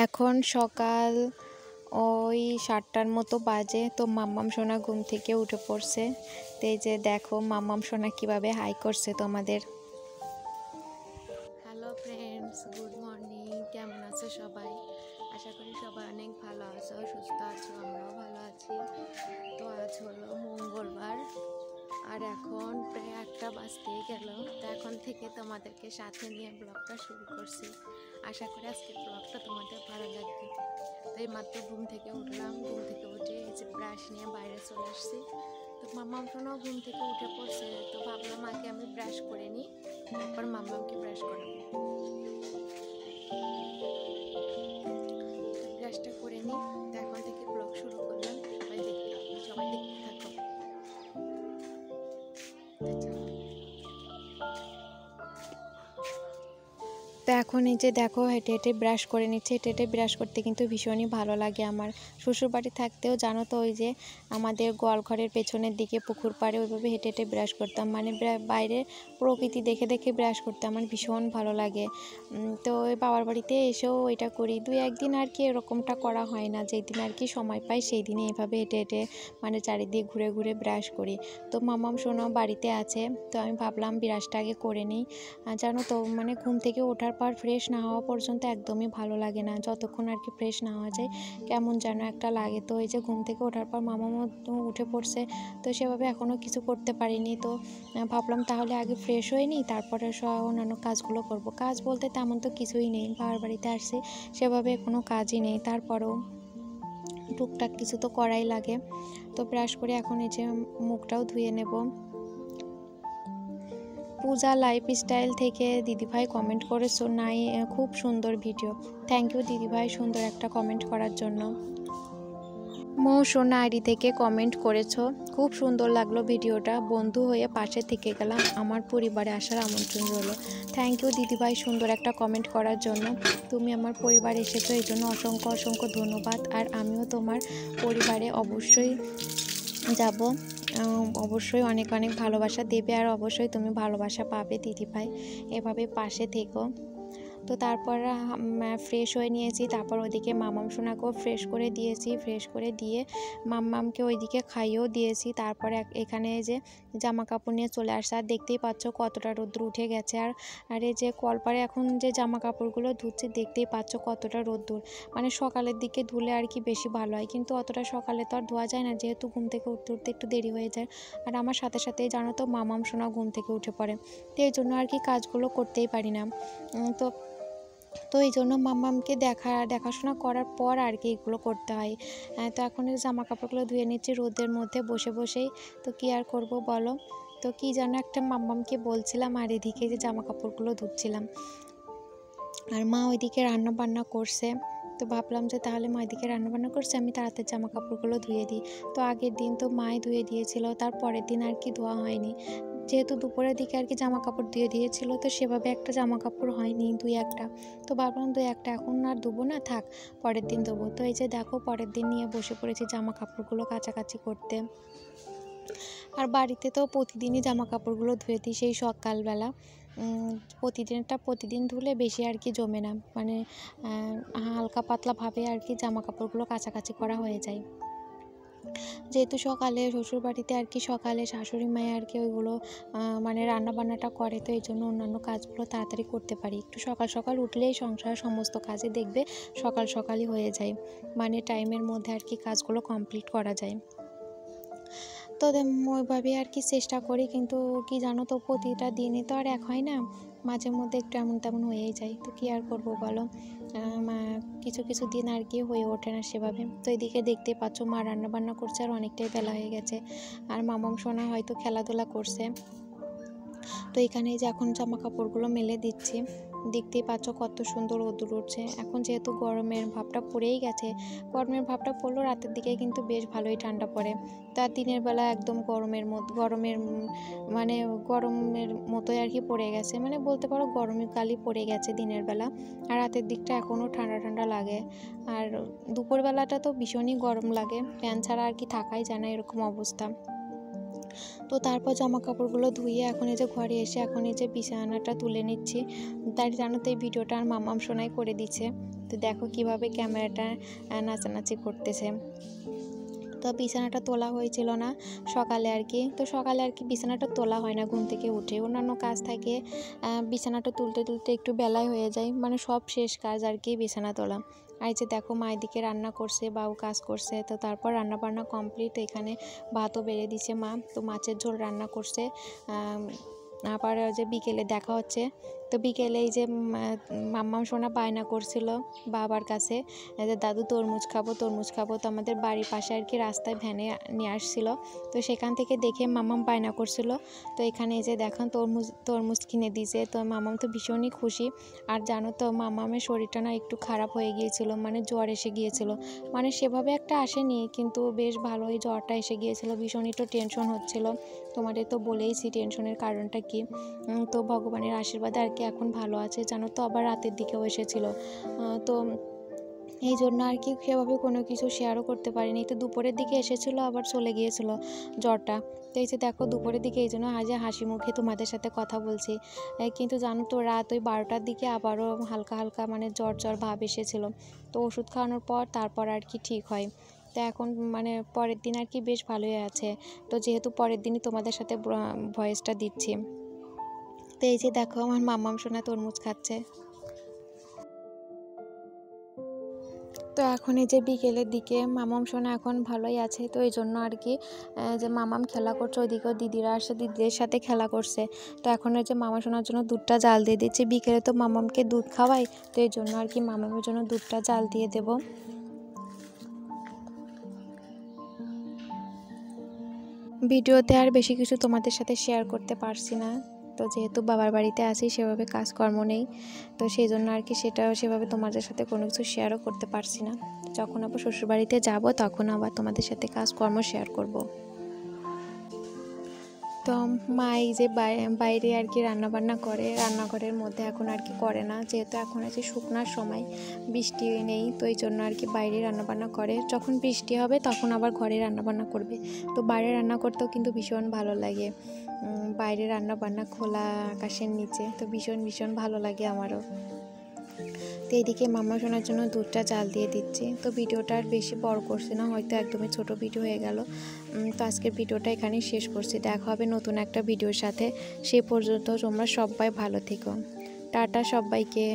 এখন সকাল ওই 7টার মতো বাজে। তো মাম্মাম সোনা ঘুম থেকে উঠে পড়ছে। তো এই যে দেখো মাম্মাম সোনা কিভাবে হাই করছে তোমাদের। Hello friends, good morning. কেমন আছো সবাই? আশা করি সবাই অনেক ভালো আছো, সুস্থ আছো, আমরাও ভালো আছি। তো আজ হলো মঙ্গলবার আর এখন প্রায় 8টা বাজতেই গেল। তো এখন থেকে তোমাদেরকে সাথে নিয়ে ব্লগটা শুরু করছি। আশা করি আজকের ব্লগটা তোমাদের ভালো লাগবে। তো এই মাত্র ঘুম থেকে উঠলাম, ঘুম থেকে উঠে এই যে ব্রাশ নিয়ে বাইরে চলে আসছি। তো মাম্মাম সোনাও ঘুম থেকে উঠে পড়ছে। তো ভাবলাম আগে আমি ব্রাশ করে নিই, তারপর মাম্মামকে ব্রাশ করাবো। তো ব্রাশটা করে নিই। তো এখন থেকে ব্লগ শুরু করলাম। সবাই দেখতে থাকো। তো এখন এই যে দেখো হেঁটে হেঁটে ব্রাশ করে নিচ্ছে। হেঁটে হেঁটে ব্রাশ করতে কিন্তু ভীষণই ভালো লাগে আমার। শ্বশুরবাড়ি থাকতেও জানো তো ওই যে আমাদের গোয়ালঘরের পেছনের দিকে পুকুর পাড়ে ওইভাবে হেঁটে হেঁটে ব্রাশ করতাম। মানে বাইরের প্রকৃতি দেখে দেখে ব্রাশ করতে আমার ভীষণ ভালো লাগে। তো ওই বাবার বাড়িতে এসেও এটা করি। 2-1 দিন আর কি এরকমটা করা হয় না। যেই দিন আর কি সময় পাই সেই দিনে এভাবে হেঁটে হেঁটে মানে চারিদিকে ঘুরে ঘুরে ব্রাশ করি। তো মাম্মাম সোনাও বাড়িতে আছে। তো আমি ভাবলাম ব্রাশটা আগে করে নিই। জানো তো মানে ঘুম থেকে ওঠার পর ফ্রেশ না হওয়া পর্যন্ত একদমই ভালো লাগে না। যতক্ষণ আর কি ফ্রেশ না হওয়া যায় কেমন যেন একটা লাগে। তো এই যে ঘুম থেকে ওঠার পর মামামও উঠে পড়ছে। তো সেভাবে এখনও কিছু করতে পারিনি। তো ভাবলাম তাহলে আগে ফ্রেশ হয়ে নিই, তারপরে অন্যান্য কাজগুলো করব। কাজ বলতে তেমন তো কিছুই নেই, বাবার বাড়িতে আসছি সেভাবে কোনো কাজই নেই। তারপরেও টুকটাক কিছু তো করাই লাগে। তো ব্রাশ করে এখন এই যে মুখটাও ধুয়ে নেব। পূজা লাইফস্টাইল থেকে দিদিভাই কমেন্ট করেছো, নাই খুব সুন্দর ভিডিও। থ্যাংক ইউ দিদিভাই সুন্দর একটা কমেন্ট করার জন্য। মৌসোনা আইডি থেকে কমেন্ট করেছো, খুব সুন্দর লাগলো ভিডিওটা, বন্ধু হয়ে পাশে থেকে গেলাম, আমার পরিবারে আসার আমন্ত্রণ রইল। থ্যাংক ইউ দিদিভাই সুন্দর একটা কমেন্ট করার জন্য। তুমি আমার পরিবারে এসেছো এই জন্য অসংখ্য অসংখ্য ধন্যবাদ। আর আমিও তোমার পরিবারে অবশ্যই যাব, অবশ্যই অনেক অনেক ভালোবাসা দেবে আর অবশ্যই তুমি ভালোবাসা পাবে দিদিভাই। এভাবে পাশে থেকো। তো তারপর ফ্রেশ হয়ে নিয়েছি। তারপর ওইদিকে মাম্মাম সোনাকেও ফ্রেশ করে দিয়েছি। ফ্রেশ করে দিয়ে মাম্মামকে ওইদিকে খাইয়েও দিয়েছি। তারপরে এখানে যে জামা কাপড় নিয়ে চলে আসছে। আর দেখতেই পাচ্ছ কতটা রোদ্দুর উঠে গেছে। আর এই যে কলপারে এখন যে জামা কাপড়গুলো ধুচ্ছি দেখতেই পাচ্ছ কতটা রোদ্দুর। মানে সকালের দিকে ধুলে আর কি বেশি ভালো হয়, কিন্তু অতটা সকালে তো আর ধোয়া যায় না, যেহেতু ঘুম থেকে উঠতে উঠতে একটু দেরি হয়ে যায়। আর আমার সাথে সাথেই জানো তো মাম্মাম সোনা ঘুম থেকে উঠে পড়ে। তো এই জন্য আর কি কাজগুলো করতেই পারি না। তো এই জন্য মাম্মামকে দেখাশোনা করার পর আর কি এগুলো করতে হয়। তো এখন এই জামা কাপড়গুলো ধুয়ে নিচ্ছি রোদের মধ্যে বসে বসেই। তো কী আর করব বলো। তো কী যেন একটা মাম্মামকে বলছিলাম আর এদিকে যে জামা কাপড়গুলো ধুচ্ছিলাম। আর মা ওইদিকে রান্না বান্না করছে। তো ভাবলাম যে তাহলে মা এদিকে রান্নাবান্না করছে, আমি তাড়াতাড়ি জামা কাপড়গুলো ধুয়ে দিই। তো আগের দিন তো মাই ধুয়ে দিয়েছিল, তার পরের দিন আর কি ধোয়া হয়নি। যেহেতু দুপুরের দিকে আর কি জামা কাপড় দিয়ে দিয়েছিল, তো সেভাবে একটা জামা কাপড় হয়নি, 2-1টা। তো ভাবলাম 2-1টা এখন আর ধুবো না, থাক পরের দিন ধোবো। তো এই যে দেখো পরের দিন নিয়ে বসে পড়েছি জামা কাপড়গুলো কাচাকাচি করতে। আর বাড়িতে তো প্রতিদিনই জামা কাপড়গুলো ধুয়ে দিই সেই সকালবেলা। প্রতিদিন ধুলে বেশি আর কি জমে না, মানে হালকা পাতলাভাবে আর কি জামা কাপড়গুলো কাচাকাচি করা হয়ে যায়। যেহেতু সকালে শ্বশুরবাড়িতে আর কি সকালে শাশুড়ি মায়ে আর কি ওইগুলো মানে রান্নাবান্নাটা করে, তো এই জন্য অন্যান্য কাজগুলো তাড়াতাড়ি করতে পারি। একটু সকাল সকাল উঠলেই সংসারের সমস্ত কাজে দেখবে সকাল সকালই হয়ে যায়, মানে টাইমের মধ্যে আর কি কাজগুলো কমপ্লিট করা যায়। তো ওইভাবে আর কি চেষ্টা করি, কিন্তু কি জানো তো প্রতিটা দিনই তো আর এক হয় না, মাঝে মধ্যে একটু এমন তেমন হয়েই যায়। তো কী আর করবো বলো, কিছু কিছু দিন আর কি হয়ে ওঠে না সেভাবে। তো এদিকে দেখতে পাচ্ছ মা রান্নাবান্না করছে আর অনেকটাই বেলা হয়ে গেছে। আর মামাম সোনা হয়তো খেলাধুলা করছে। তো এখানে যে এখন জামা কাপড়গুলো মেলে দিচ্ছি, দেখতেই পাচ্ছ কত সুন্দর রোদ্দুর উঠছে। এখন যেহেতু গরমের ভাবটা পড়েই গেছে, গরমের ভাবটা পড়লেও রাতের দিকে কিন্তু বেশ ভালোই ঠান্ডা পড়ে। তার দিনের বেলা একদম গরমের মতোই আর কি পড়ে গেছে, মানে বলতে পারো গরমকালই পড়ে গেছে দিনের বেলা। আর রাতের দিকটা এখনও ঠান্ডা ঠান্ডা লাগে। আর দুপুরবেলাটা তো ভীষণই গরম লাগে, ফ্যান ছাড়া আর কি থাকাই যায় না, এরকম অবস্থা। তো তারপর জামা কাপড়গুলো ধুয়ে এখন এই যে ঘরে এসে এখন এই যে বিছানাটা তুলে নিচ্ছি। তাই জানো তো এই ভিডিওটা আর মাম্মাম সোনাই করে দিচ্ছে। তো দেখো কিভাবে ক্যামেরাটা নাচানাচি করতেছে। তো বিছানাটা তোলা হয়েছিল না সকালে আর কি। তো সকালে আর কি বিছানাটা তোলা হয় না ঘুম থেকে উঠে, অন্যান্য কাজ থাকে। বিছানাটা তুলতে তুলতে একটু বেলায় হয়ে যায়, মানে সব শেষ কাজ আর কি বিছানা তোলা। আর এই যে দেখো মা এদিকে রান্না করছে, বাবু কাজ করছে। তো তারপর রান্না বান্না কমপ্লিট, এখানে ভাতও বেড়ে দিছে মা। তো মাছের ঝোল রান্না করছে। আবার যে বিকেলে দেখা হচ্ছে। তো বিকেলে এই যে মাম্মাম সোনা বায়না করছিল বাবার কাছে যে দাদু তরমুজ খাবো তরমুজ খাবো। তো আমাদের বাড়ির পাশে আর কি রাস্তায় ভ্যানে নিয়ে আসছিল, তো সেখান থেকে দেখে মাম্মাম বায়না করছিল। তো এখানে এই যে দেখেন তরমুজ কিনে দিয়েছে। তো মাম্মাম তো ভীষণই খুশি। আর জানো তো মাম্মামের শরীরটা না একটু খারাপ হয়ে গিয়েছিল, মানে জ্বর এসে গিয়েছিল। মানে সেভাবে একটা আসেনি, কিন্তু বেশ ভালোই জ্বরটা এসে গিয়েছিল। ভীষণই তো টেনশন হচ্ছিল, তোমাদের তো বলেইছি টেনশনের কারণটা কি। তো ভগবানের আশীর্বাদে আর কি এখন ভালো আছে জানো তো। আবার রাতের দিকেও এসেছিল, তো এই জন্য আর কি সেভাবে কোনো কিছু শেয়ারও করতে পারিনি। তো দুপুরের দিকে এসেছিলো আবার চলে গিয়েছিল জ্বরটা। তো এই যে দেখো দুপুরের দিকে এই জন্য আজ হাসি মুখে তোমাদের সাথে কথা বলছি। কিন্তু জানো তো রাত ওই 12টার দিকে আবারও হালকা হালকা মানে জ্বর ভাব এসেছিলো। তো ওষুধ খাওয়ানোর পর তারপর আর কি ঠিক হয়। তো এখন মানে পরের দিন আর কি বেশ ভালোই আছে। তো যেহেতু পরের দিনই তোমাদের সাথে ভয়েসটা দিচ্ছি। তো এই যে দেখো আমার মাম্মাম সোনা তরমুজ খাচ্ছে। তো এখন এই যে বিকেলের দিকে মামাম সোনা এখন ভালোই আছে। তো এই জন্য আর কি যে মামাম খেলা করছে, ওইদিকেও দিদিরা আসে, দিদিদের সাথে খেলা করছে। তো এখন এই যে মামা সোনার জন্য দুধটা জাল দিয়ে দিচ্ছি। বিকেলে তো মামামকে দুধ খাওয়াই, তো এই জন্য আর কি মামামের জন্য দুধটা জাল দিয়ে দেব। ভিডিওতে আর বেশি কিছু তোমাদের সাথে শেয়ার করতে পারছি না। তো যেহেতু বাবার বাড়িতে আছি সেভাবে কাজকর্ম নেই, তো সেই জন্য আর কি সেটাও সেভাবে তোমাদের সাথে কোনো কিছু শেয়ারও করতে পারছি না। যখন আবার শ্বশুরবাড়িতে যাব তখন আবার তোমাদের সাথে কাজকর্ম শেয়ার করব। তো মা এই যে বাইরে আর কি রান্নাবান্না করে, রান্নাঘরের মধ্যে এখন আর কি করে না, যেহেতু এখন আছে শুকনার সময়, বৃষ্টি নেই। তো এই জন্য আর কি বাইরে রান্নাবান্না করে। যখন বৃষ্টি হবে তখন আবার ঘরে রান্নাবান্না করবে। তো বাইরে রান্না করতেও কিন্তু ভীষণ ভালো লাগে, বাইরে রান্নাবান্না খোলা আকাশের নিচে, তো ভীষণ ভালো লাগে আমারও। তো এইদিকে মাম্মা সোনার জন্য দুধটা জাল দিয়ে দিচ্ছি। তো ভিডিওটা আর বেশি বড় করছি না, হয়তো একদমই ছোট ভিডিও হয়ে গেল। তো আজকের ভিডিওটা এখানেই শেষ করছি। দেখা হবে নতুন একটা ভিডিওর সাথে। সে পর্যন্ত তোমরা সবাই ভালো থেকো। টাটা সবাইকে।